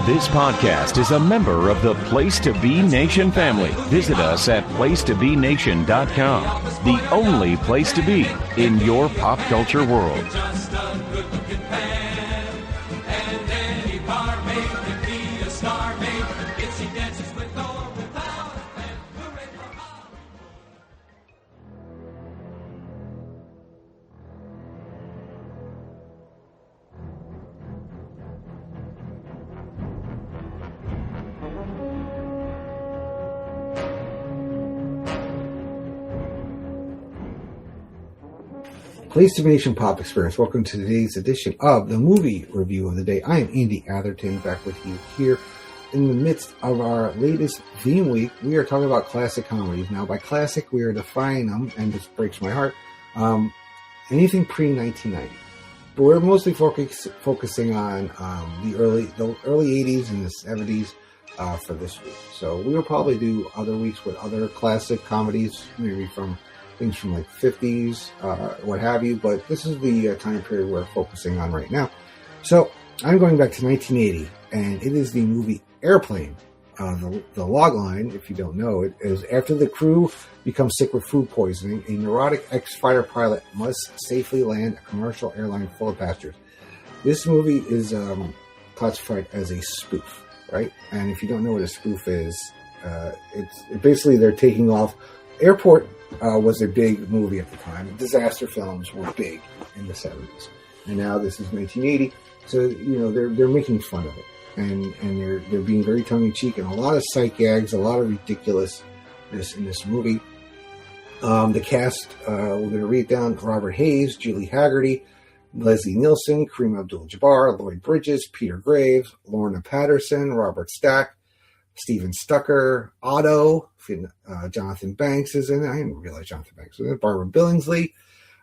This podcast is a member of the Place to Be Nation family. Visit us at placetobenation.com, the only place to be in your pop culture world. Place to Be Nation Pop Experience. Welcome to today's edition of the movie review of the day. I am Andy Atherton, back with you here in the midst of our latest theme week. We are talking about classic comedies. Now, by classic, we are defining them, and this breaks my heart, anything pre-1990. But we're mostly focusing on the early 80s and the 70s for this week. So we will probably do other weeks with other classic comedies, maybe from things from like 50s, what have you, but this is the time period we're focusing on right now. So I'm going back to 1980, and it is the movie Airplane. The log line, if you don't know it, is after the crew becomes sick with food poisoning, a neurotic ex-fighter pilot must safely land a commercial airline full of passengers. This movie is classified as a spoof, right? And if you don't know what a spoof is, it's basically they're taking off. Airport was a big movie at the time. Disaster films were big in the 70s, and now this is 1980. So they're making fun of it, and they're being very tongue in cheek, and a lot of sight gags, a lot of ridiculousness in this movie. The cast, we're going to read it down: Robert Hayes, Julie Hagerty, Leslie Nielsen, Kareem Abdul-Jabbar, Lloyd Bridges, Peter Graves, Lorna Patterson, Robert Stack, Steven Stucker, Otto, Jonathan Banks is in it. I didn't realize Jonathan Banks was in it. Barbara Billingsley.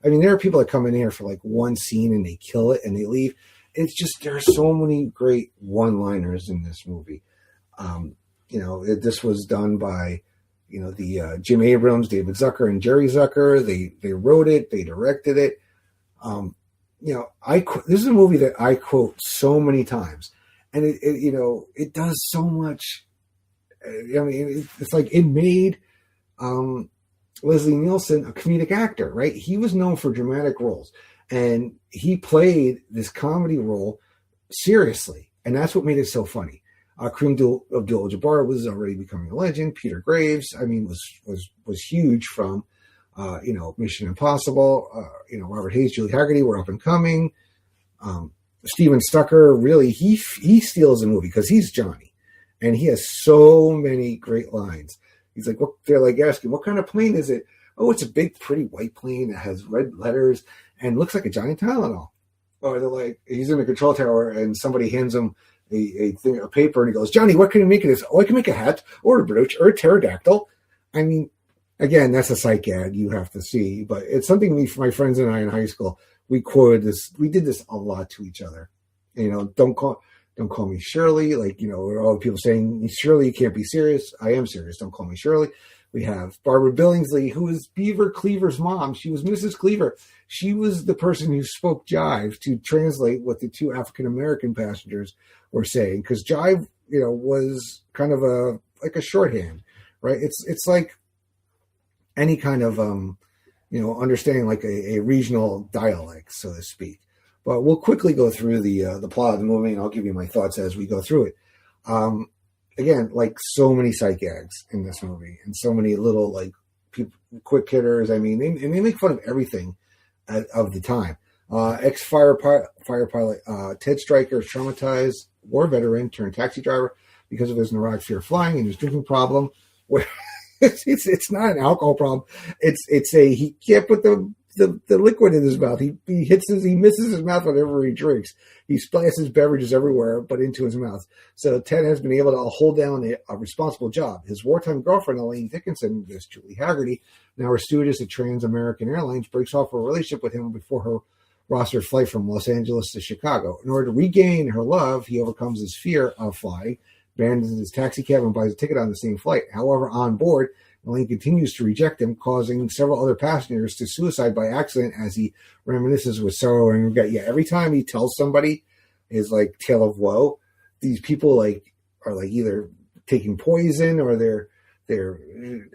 I mean, there are people that come in here for like one scene and they kill it and they leave. It's just, there are so many great one-liners in this movie. This was done by, the Jim Abrams, David Zucker, and Jerry Zucker. They wrote it, they directed it. This is a movie that I quote so many times, and it does so much. It's like it made Leslie Nielsen a comedic actor, right? He was known for dramatic roles, and he played this comedy role seriously, and that's what made it so funny. Kareem Abdul-Jabbar was already becoming a legend. Peter Graves, was huge from Mission Impossible. Robert Hayes, Julie Hagerty were up and coming. Steven Stucker, really, he steals the movie because he's Johnny. And he has so many great lines. He's like, they're like asking, what kind of plane is it? Oh, it's a big, pretty white plane that has red letters and looks like a Johnny Tylenol. Or they're like, he's in the control tower and somebody hands him a paper and he goes, Johnny, what can you make of this? Oh, I can make a hat or a brooch or a pterodactyl. I mean, again, that's a sight gag you have to see, but it's something my friends and I in high school, we quoted this. We did this a lot to each other. Don't call me Shirley. All people saying, Shirley, you can't be serious. I am serious. Don't call me Shirley. We have Barbara Billingsley, who is Beaver Cleaver's mom. She was Mrs. Cleaver. She was the person who spoke jive to translate what the two African-American passengers were saying. Because jive, was kind of like a shorthand, right? It's like any kind of, understanding like a regional dialect, so to speak. But we'll quickly go through the plot of the movie, and I'll give you my thoughts as we go through it. Again, like so many sight gags in this movie, and so many little like quick hitters. I mean, they make fun of everything of the time. Ex-fire pilot Ted Stryker, traumatized war veteran turned taxi driver because of his neurotic fear of flying and his drinking problem. Where it's not an alcohol problem. He can't put the liquid in his mouth. He misses his mouth whenever he drinks. He splashes beverages everywhere but into his mouth. So Ted has been able to hold down a responsible job. His wartime girlfriend, Elaine Dickinson, this Julie Hagerty, now a stewardess at Trans-American Airlines, breaks off a relationship with him before her rostered flight from Los Angeles to Chicago. In order to regain her love, he overcomes his fear of flying, abandons his taxi cab, and buys a ticket on the same flight. However, on board, Elaine continues to reject him, causing several other passengers to suicide by accident as he reminisces with sorrow and regret. Yeah, every time he tells somebody his like tale of woe, these people are either taking poison or they're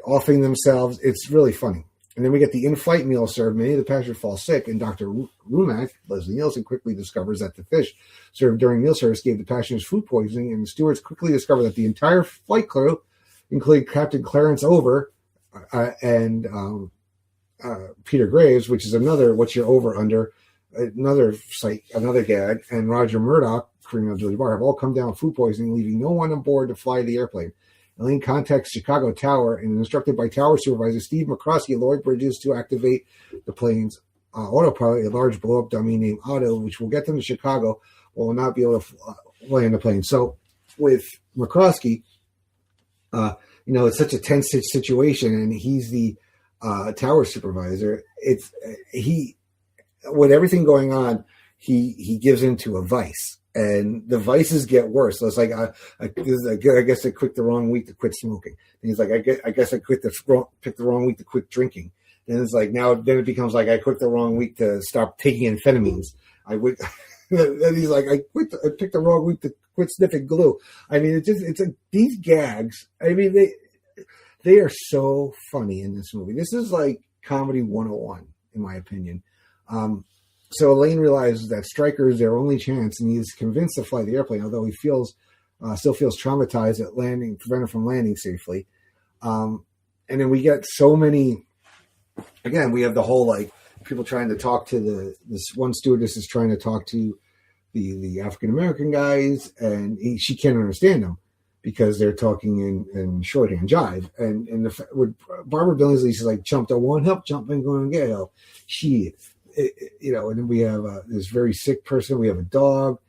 offing themselves. It's really funny. And then we get the in-flight meal served. Many of the passengers fall sick, and Dr. Rumack, Leslie Nielsen, quickly discovers that the fish served during meal service gave the passengers food poisoning, and the stewards quickly discover that the entire flight crew, including Captain Clarence Over and Peter Graves, which is another what's your over under, another gag, and Roger Murdoch, Kareem Abdul-Jabbar, have all come down with food poisoning, leaving no one on board to fly the airplane. Elaine contacts Chicago Tower and is instructed by Tower Supervisor Steve McCroskey at Lloyd Bridges to activate the plane's autopilot, a large blow-up dummy named Otto, which will get them to Chicago, but will not be able to land the plane. So with McCroskey, it's such a tense situation, and he's the Tower Supervisor. With everything going on, he gives into a vice. And the vices get worse. So it's like, I guess I quit the wrong week to quit smoking. And he's like, I guess I picked the wrong week to quit drinking. And it's like, then it becomes like, I quit the wrong week to stop taking amphetamines. Then he's like, I picked the wrong week to quit sniffing glue. I mean, it's like these gags. I mean, they are so funny in this movie. This is like comedy 101, in my opinion. So Elaine realizes that Stryker is their only chance, and he's convinced to fly the airplane, although he still feels traumatized at prevented from landing safely. And then we get so many. Again, we have the whole people trying to talk to this one stewardess is trying to talk to the African American guys, and she can't understand them because they're talking in shorthand jive. And with Barbara Billingsley, she's like, "Jump, don't want help. Jump, ain't going to get help." And then we have this very sick person. We have a dog,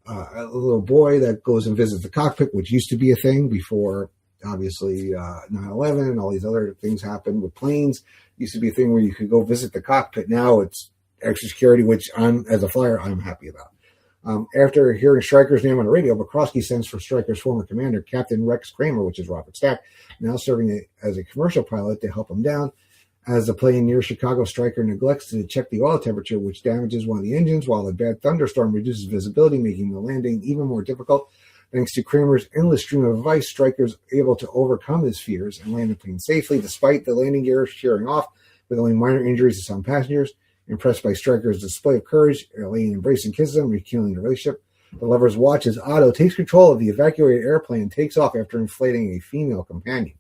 a little boy that goes and visits the cockpit, which used to be a thing before, obviously, 9/11 and all these other things happened with planes. It used to be a thing where you could go visit the cockpit. Now it's extra security, which as a flyer, I'm happy about. After hearing Stryker's name on the radio, McCroskey sends for Stryker's former commander, Captain Rex Kramer, which is Robert Stack, now serving as a commercial pilot, to help him down. As the plane nears Chicago, Stryker neglects to check the oil temperature, which damages one of the engines, while a bad thunderstorm reduces visibility, making the landing even more difficult. Thanks to Kramer's endless stream of advice, Stryker is able to overcome his fears and land the plane safely, despite the landing gear shearing off, with only minor injuries to some passengers. Impressed by Stryker's display of courage, Elaine embraces and kisses him, rekindling the relationship. The lovers watch as Otto takes control of the evacuated airplane and takes off after inflating a female companion.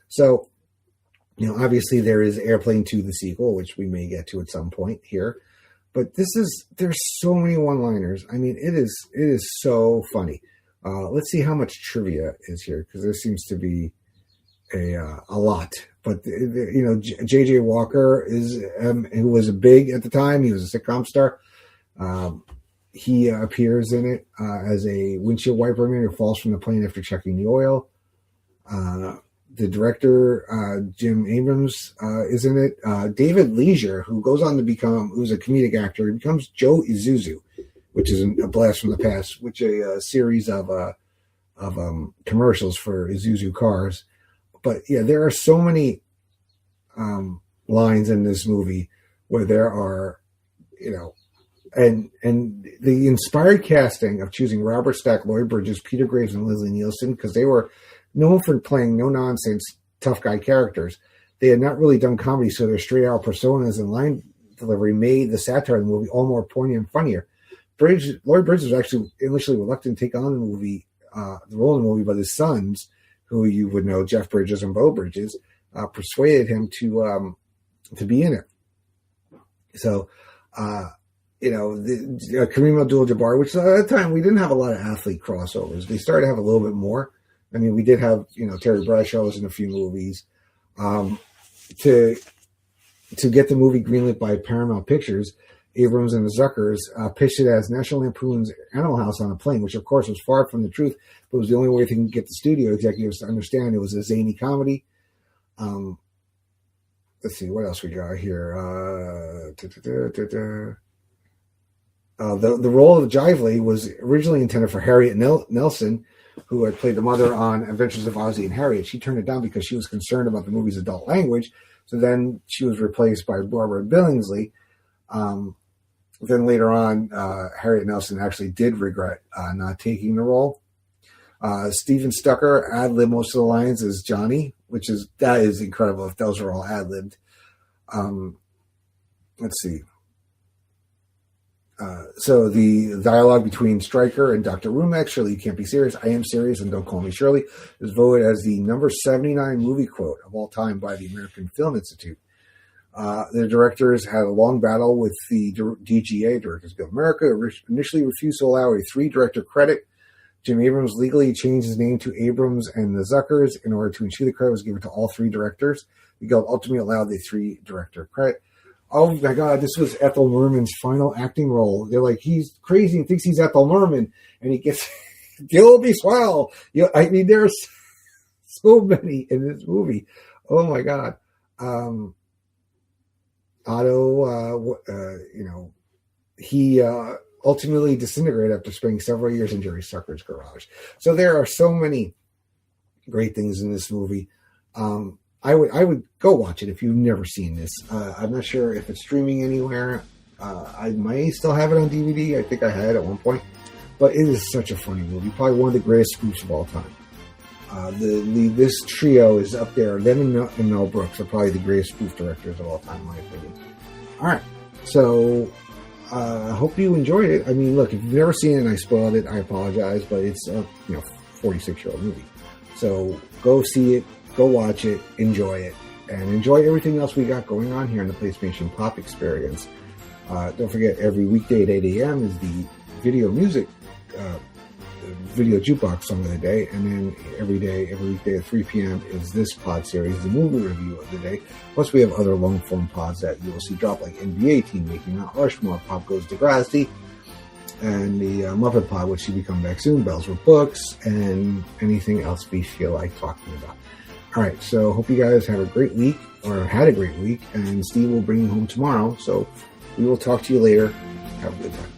So, obviously there is Airplane 2, the sequel, which we may get to at some point here. But there's so many one-liners. I mean, it is so funny. Let's see how much trivia is here, because there seems to be a lot. But, J.J. Walker who was big at the time. He was a sitcom star. He appears in it as a windshield wiper man who falls from the plane after checking the oil. The director, Jim Abrams, is in it. David Leisure, who goes on to who's a comedic actor, he becomes Joe Isuzu, which is a blast from the past, which a series of commercials for Isuzu cars. But yeah, there are so many lines in this movie where there are, and the inspired casting of choosing Robert Stack, Lloyd Bridges, Peter Graves, and Leslie Nielsen, because they were known for playing no-nonsense, tough guy characters. They had not really done comedy, so their straight-out personas and line delivery made the satire of the movie all more poignant and funnier. Lloyd Bridges was actually initially reluctant to take on the role in the movie, but his sons, who you would know, Jeff Bridges and Beau Bridges, persuaded him to be in it. So, Kareem Abdul-Jabbar, which at the time we didn't have a lot of athlete crossovers. They started to have a little bit more. I mean, we did have, Terry Bradshaw was in a few movies. To get the movie greenlit by Paramount Pictures, Abrams and the Zuckers pitched it as National Lampoon's Animal House on a Plane, which of course was far from the truth, but was the only way they can get the studio executives to understand it was a zany comedy. Let's see, what else we got here? The role of Jively was originally intended for Harriet Nelson, who had played the mother on Adventures of Ozzie and Harriet. She turned it down because she was concerned about the movie's adult language. So then she was replaced by Barbara Billingsley. Then later on, Harriet Nelson actually did regret not taking the role. Steven Stucker ad-libbed most of the lines as Johnny, that is incredible if those are all ad-libbed. Let's see. So the dialogue between Stryker and Dr. Rumack, Shirley, you can't be serious. I am serious, and don't call me Shirley, is voted as the number 79 movie quote of all time by the American Film Institute. The directors had a long battle with the DGA, Directors Guild of America, initially refused to allow a 3-director credit. Jim Abrams legally changed his name to Abrams and the Zuckers in order to ensure the credit was given to all 3 directors. The Guild ultimately allowed the 3-director credit. Oh my God, this was Ethel Merman's final acting role. They're like, he's crazy and thinks he's Ethel Merman, and he gets, you'll be swell. I mean, there's so many in this movie. Oh my God. Otto, he ultimately disintegrated after spending several years in Jerry Zucker's garage. So there are so many great things in this movie. I would go watch it if you've never seen this. I'm not sure if it's streaming anywhere. I might still have it on DVD. I think I had at one point. But it is such a funny movie. Probably one of the greatest spoofs of all time. This trio is up there. Them and Mel Brooks are probably the greatest spoof directors of all time, in my opinion. All right. So I hope you enjoyed it. I mean, look, if you've never seen it and I spoiled it, I apologize. But it's a 46-year-old movie. So go see it. Go watch it, enjoy it, and enjoy everything else we got going on here in the PlayStation Pop Experience. Don't forget, every weekday at 8 a.m. is the video jukebox song of the day, and then every weekday at 3 p.m. is this pod series, the movie review of the day. Plus, we have other long-form pods that you will see drop, like NBA Team Making Mount Rushmore, Pop Goes Degrassi, and the Muppet Pod, which should be coming back soon, Bells with Books, and anything else we feel like talking about. All right, so hope you guys have a great week, or had a great week, and Steve will bring you home tomorrow. So we will talk to you later. Have a good time.